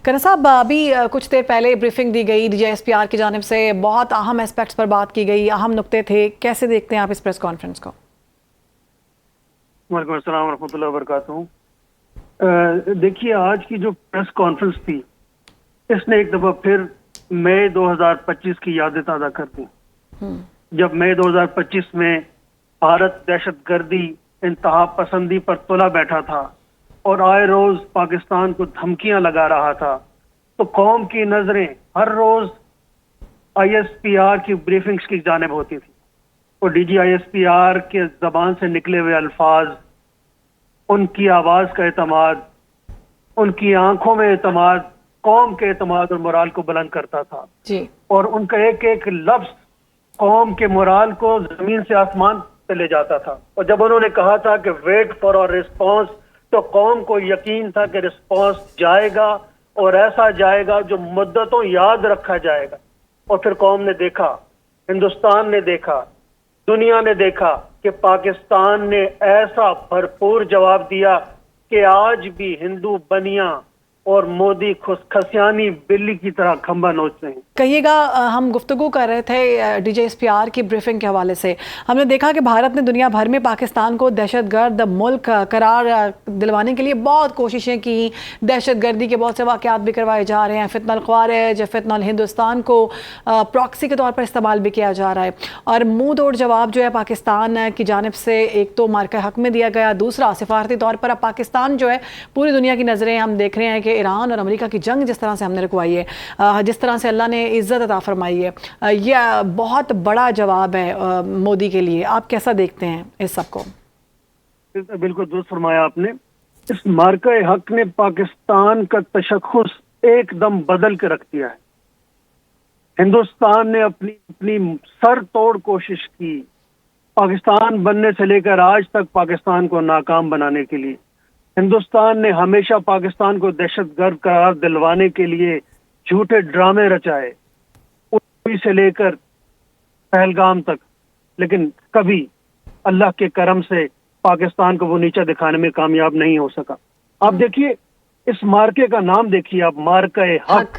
کرن صاحب، ابھی کچھ دیر پہلے بریفنگ دی گئی DGSPR کی جانب سے، بہت اہم اسپیکٹس پر بات کی گئی، اہم نکتے تھے، کیسے دیکھتے ہیں آپ اس پریس کانفرنس کو؟ وعلیکم السلام ورحمۃ اللہ وبرکاتہ۔ دیکھیے، آج کی جو پریس کانفرنس تھی اس نے ایک دفعہ پھر مئی 2025 کی یادیں تازہ کر دی، جب مئی 2025 میں بھارت دہشت گردی، انتہا پسندی پر تلا بیٹھا تھا اور آئے روز پاکستان کو دھمکیاں لگا رہا تھا، تو قوم کی نظریں ہر روز ISPR کی بریفنگز کی جانب ہوتی تھی، اور DGISPR کے زبان سے نکلے ہوئے الفاظ، ان کی آواز کا اعتماد، ان کی آنکھوں میں اعتماد قوم کے اعتماد اور مورال کو بلند کرتا تھا جی، اور ان کا ایک ایک لفظ قوم کے مورال کو زمین سے آسمان پہ لے جاتا تھا۔ اور جب انہوں نے کہا تھا کہ ویٹ فار اور رسپانس، تو قوم کو یقین تھا کہ رسپانس جائے گا اور ایسا جائے گا جو مدتوں یاد رکھا جائے گا۔ اور پھر قوم نے دیکھا، ہندوستان نے دیکھا، دنیا نے دیکھا کہ پاکستان نے ایسا بھرپور جواب دیا کہ آج بھی ہندو بنیاں اور مودی کھسیانی بلی کی طرح کھمبا نوچ رہے ہیں۔ کہیے گا، ہم گفتگو کر رہے تھے DGSPR کی بریفنگ کے حوالے سے، ہم نے دیکھا کہ بھارت نے دنیا بھر میں پاکستان کو دہشت گرد ملک قرار دلوانے کے لیے بہت کوششیں کی، دہشت گردی کے بہت سے واقعات بھی کروائے جا رہے ہیں، فتنہ الخوارج، فتنہ الہندوستان کو پراکسی کے طور پر استعمال بھی کیا جا رہا ہے، اور منہ توڑ جواب جو ہے پاکستان کی جانب سے ایک تو مارکہ حق میں دیا گیا، دوسرا سفارتی طور پر اب پاکستان جو ہے پوری دنیا کی نظریں ہم دیکھ رہے ہیں کہ ایران اور امریکہ کی جنگ جس طرح سے ہم نے رکوائی ہے، جس طرح سے اللہ نے عزت عطا فرمائی ہے، یہ بہت بڑا جواب ہے مودی کے لیے۔ آپ کیسا دیکھتے ہیں اس سب کو؟ بالکل درست فرمایا آپ نے۔ اس مارکہ حق نے پاکستان کا تشخص ایک دم بدل کے رکھ دیا ہے۔ ہندوستان نے اپنی سر توڑ کوشش کی پاکستان بننے سے لے کر آج تک پاکستان کو ناکام بنانے کے لیے۔ ہندوستان نے ہمیشہ پاکستان کو دہشت گرد قرار دلوانے کے لیے جھوٹے ڈرامے رچائے، اڑی سے لے کر پہلگام تک، لیکن کبھی اللہ کے کرم سے پاکستان کو وہ نیچا دکھانے میں کامیاب نہیں ہو سکا۔ آپ دیکھیے، اس مارکے کا نام دیکھیے آپ، مارکہ حق۔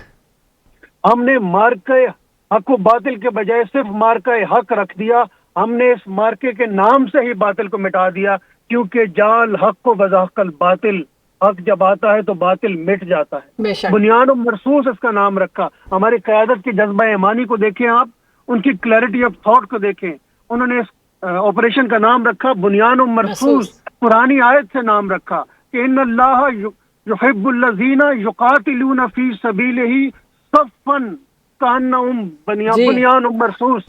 ہم نے مارکہ حق و باطل کے بجائے صرف مارکہ حق رکھ دیا۔ ہم نے اس مارکے کے نام سے ہی باطل کو مٹا دیا، کیونکہ جال حق کو بذاق الباطل، حق جب آتا ہے تو باطل مٹ جاتا ہے۔ بنیاد و مرصوص اس کا نام رکھا۔ ہماری قیادت کی جذبہ ایمانی کو دیکھیں آپ، ان کی کلیئرٹی آف تھاٹ کو دیکھیں، انہوں نے اس آپریشن کا نام رکھا بنیاد و مرصوص، پرانی آیت سے نام رکھا کہ ان اللہ یحب الذین یقاتلون فی سبیلہ صفا کانہم بنیان مرصوص۔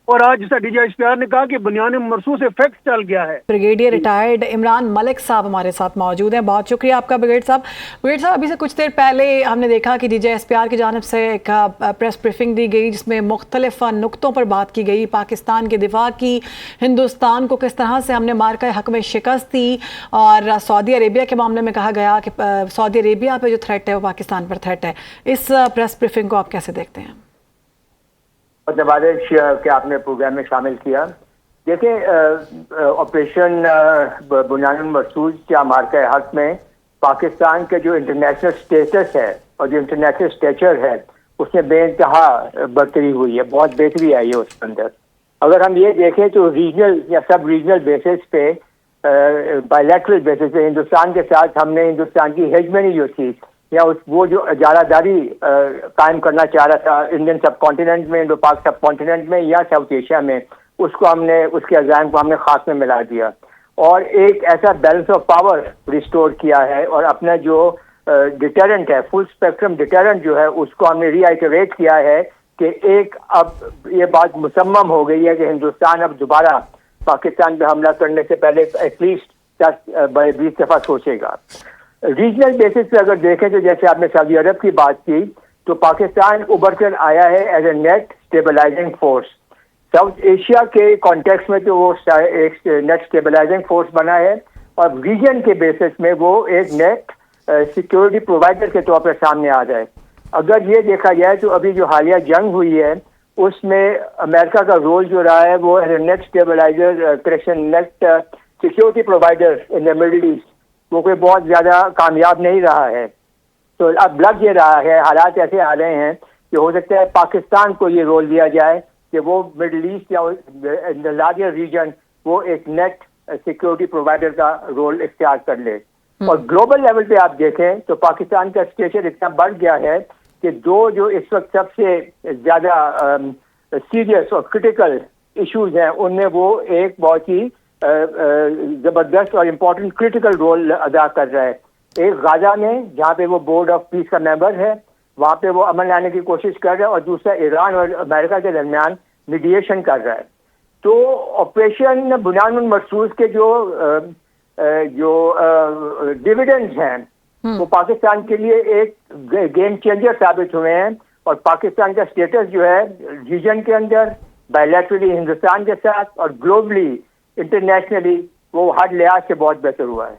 اور آج جیسا DGSPR نے کہا کہ بنیان مرصوص افیکٹ چل گیا ہے۔ بریگیڈیئر ریٹائرڈ عمران ملک صاحب ہمارے ساتھ موجود ہیں، بہت شکریہ آپ کا بریگیڈیئر صاحب۔ بریگیڈیئر صاحب، ابھی سے کچھ دیر پہلے ہم نے دیکھا کہ DGSPR کی جانب سے ایک پریس بریفنگ دی گئی جس میں مختلف نکتوں پر بات کی گئی، پاکستان کے دفاع کی، ہندوستان کو کس طرح سے ہم نے مارکہ حق میں شکست دی، اور سعودی عربیہ کے معاملے میں کہا گیا کہ سعودی عربیہ پہ جو تھریٹ ہے وہ پاکستان پر تھریٹ ہے۔ اس پریس بریفنگ کو آپ کیسے دیکھتے ہیں؟ نوازش کہ آپ نے پروگرام میں شامل کیا۔ دیکھیں، آپریشن بنیاد مرصوص یا مارکہ حق میں پاکستان کے جو انٹرنیشنل اسٹیٹس ہے اور جو انٹرنیشنل اسٹیچر ہے اس میں بے انتہا برتری ہوئی ہے، بہت بہتری آئی ہے اس کے اندر۔ اگر ہم یہ دیکھیں تو ریجنل یا سب ریجنل بیسس پہ، بائیلیٹرل بیسس پہ ہندوستان کے ساتھ ہم نے ہندوستان کی ہیجمنی جو تھی یا وہ جو اجارہ داری قائم کرنا چاہ رہا تھا انڈین سب کانٹیننٹ میں، انڈو پاک سب کانٹیننٹ میں یا ساؤتھ ایشیا میں، اس کو ہم نے، اس کے عزائم کو ہم نے خاص میں ملا دیا اور ایک ایسا بیلنس آف پاور ریسٹور کیا ہے، اور اپنا جو ڈیٹرنٹ ہے، فل اسپیکٹرم ڈیٹرنٹ جو ہے، اس کو ہم نے ری آئٹریٹ کیا ہے کہ ایک اب یہ بات مصمم ہو گئی ہے کہ ہندوستان اب دوبارہ پاکستان پہ حملہ کرنے سے پہلے ایٹ لیسٹ 10-20 دفعہ سوچے گا۔ ریجنل بیسس پہ اگر دیکھیں تو جیسے آپ نے سعودی عرب کی بات کی، تو پاکستان ابھر کر آیا ہے as a net stabilizing force. South Asia کے کانٹیکس میں تو وہ ایک نیٹ اسٹیبلائزنگ فورس بنا ہے، اور ریجن کے بیسس میں وہ ایک نیٹ سیکورٹی پرووائڈر کے طور پر سامنے آ جائے۔ اگر یہ دیکھا جائے تو ابھی جو حالیہ جنگ ہوئی ہے اس میں امریکہ کا رول جو رہا ہے وہ as a net stabilizer, net security provider in the Middle East, وہ کوئی بہت زیادہ کامیاب نہیں رہا ہے۔ تو اب لگ یہ رہا ہے، حالات ایسے آ رہے ہیں کہ ہو سکتا ہے پاکستان کو یہ رول دیا جائے کہ وہ مڈل ایسٹ یا لارجر ریجن وہ ایک نیٹ سیکورٹی پرووائڈر کا رول اختیار کر لے. اور گلوبل لیول پہ آپ دیکھیں تو پاکستان کا اسٹیچر اتنا بڑھ گیا ہے کہ جو اس وقت سب سے زیادہ سیریس اور کرٹیکل ایشوز ہیں ان میں وہ ایک بہت ہی زبردست اور امپورٹنٹ کرٹیکل رول ادا کر رہا ہے. ایک غازہ میں جہاں پہ وہ بورڈ آف پیس کا ممبر ہے، وہاں پہ وہ امن لانے کی کوشش کر رہا ہے، اور دوسرا ایران اور امریکہ کے درمیان میڈیشن کر رہا ہے. تو آپریشن بنیان المرصوص کے جو ڈویڈنڈز ہیں وہ پاکستان کے لیے ایک گیم چینجر ثابت ہوئے ہیں، اور پاکستان کا اسٹیٹس جو ہے ریجن کے اندر بائیلیٹرلی ہندوستان کے ساتھ اور گلوبلی انٹرنیشنلی وہ ہر لحاظ سے بہت بہتر ہوا ہے.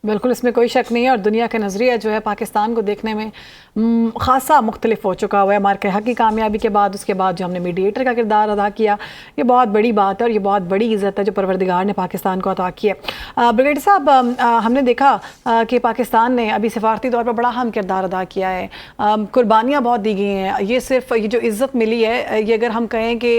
بالکل، اس میں کوئی شک نہیں ہے، اور دنیا کا نظریہ جو ہے پاکستان کو دیکھنے میں خاصا مختلف ہو چکا ہوا ہے. مارکہ حق کی کامیابی کے بعد، اس کے بعد جو ہم نے میڈیٹر کا کردار ادا کیا، یہ بہت بڑی بات ہے اور یہ بہت بڑی عزت ہے جو پروردگار نے پاکستان کو عطا کی ہے. بریگیڈیئر صاحب، ہم نے دیکھا کہ پاکستان نے ابھی سفارتی طور پر بڑا اہم کردار ادا کیا ہے، قربانیاں بہت دی گئی ہیں. یہ صرف یہ جو عزت ملی ہے، یہ اگر ہم کہیں کہ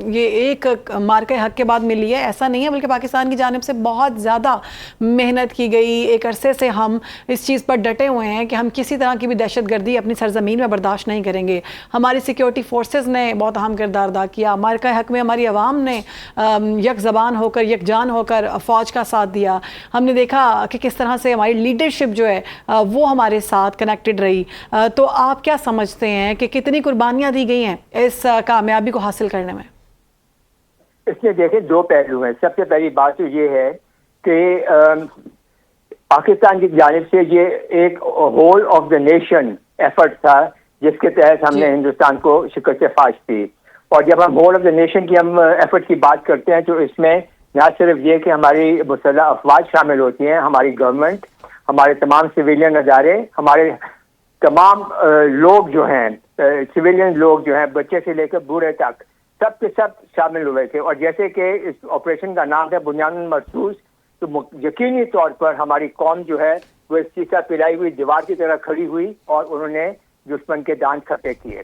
یہ ایک مارکہ حق کے بعد ملی ہے، ایسا نہیں ہے، بلکہ پاکستان کی جانب سے بہت زیادہ محنت کی گئی. ایک عرصے سے ہم اس چیز پر ڈٹے ہوئے ہیں کہ ہم کسی طرح کی بھی دہشت گردی اپنی سرزمین میں برداشت نہیں کریں گے. ہماری سیکیورٹی فورسز نے بہت اہم کردار ادا کیا. مارکہ حق میں ہماری عوام نے یک زبان ہو کر، یک جان ہو کر فوج کا ساتھ دیا. ہم نے دیکھا کہ کس طرح سے ہماری لیڈرشپ جو ہے وہ ہمارے ساتھ کنیکٹڈ رہی. تو آپ کیا سمجھتے ہیں کہ کتنی قربانیاں دی گئی ہیں اس کامیابی کو حاصل کرنے میں؟ اس میں دیکھیں دو پہلو ہیں. سب سے پہلی بات تو یہ ہے کہ پاکستان کی جانب سے یہ ایک whole of the nation effort تھا جس کے تحت ہم نے ہندوستان کو شکست فاش دی. اور جب ہم ہول آف دا نیشن کی ہم ایفرٹ کی بات کرتے ہیں تو اس میں نہ صرف یہ کہ ہماری مسلح افواج شامل ہوتی ہیں، ہماری گورنمنٹ، ہمارے تمام سویلین ادارے، ہمارے تمام لوگ جو ہیں، سویلین لوگ جو ہیں، بچے سے لے کر بوڑھے تک، سب کے سب شامل ہوئے تھے. اور جیسے کہ اس آپریشن کا نام ہے بنیان المرصوص، تو یقینی طور پر ہماری قوم جو ہے وہ اس سیسا پلائی ہوئی دیوار کی طرح کھڑی ہوئی اور انہوں نے دشمن کے دانت کھپے کیے.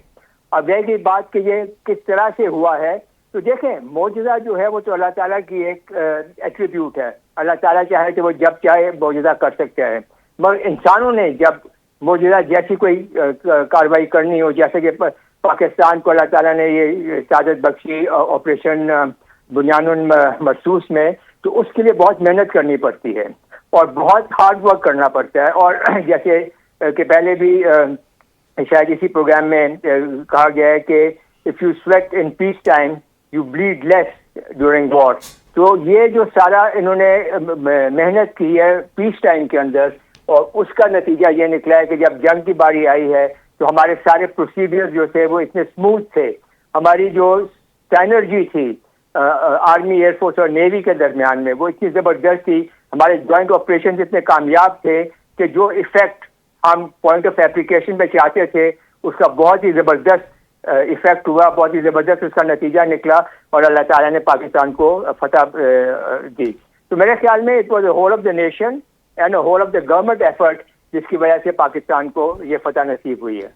اب رہ گئی بات کہ یہ کس طرح سے ہوا ہے، تو دیکھیں معجزہ جو ہے وہ تو اللہ تعالیٰ کی ایک ایٹریبیوٹ ہے. اللہ تعالیٰ چاہے تو وہ جب چاہے معجزہ کر سکتا ہے، مگر انسانوں نے جب معجزہ جیسی کوئی کارروائی کرنی ہو، جیسے کہ پاکستان کو اللہ تعالیٰ نے یہ سعادت بخشی آپریشن بنیان المرصوص میں، تو اس کے لیے بہت محنت کرنی پڑتی ہے اور بہت ہارڈ ورک کرنا پڑتا ہے. اور جیسے کہ پہلے بھی شاید اسی پروگرام میں کہا گیا ہے کہ if you sweat in peace time you bleed less during war. تو یہ جو سارا انہوں نے محنت کی ہے پیس ٹائم کے اندر، اور اس کا نتیجہ یہ نکلا ہے کہ جب جنگ کی باری آئی ہے تو ہمارے سارے پروسیڈرز جو تھے وہ اتنے اسموتھ تھے. ہماری جو سائنرجی تھی آرمی، ایئر فورس اور نیوی کے درمیان میں وہ اتنی زبردست تھی. ہمارے جوائنٹ آپریشن اتنے کامیاب تھے کہ جو ایفیکٹ ہم پوائنٹ آف اپلیکیشن پہ چاہتے تھے اس کا بہت ہی زبردست ایفیکٹ ہوا، بہت ہی زبردست اس کا نتیجہ نکلا، اور اللہ تعالیٰ نے پاکستان کو فتح دی. تو میرے خیال میں it was a whole of the nation and a whole of the government effort جس کی وجہ سے پاکستان کو یہ فتح نصیب ہوئی ہے.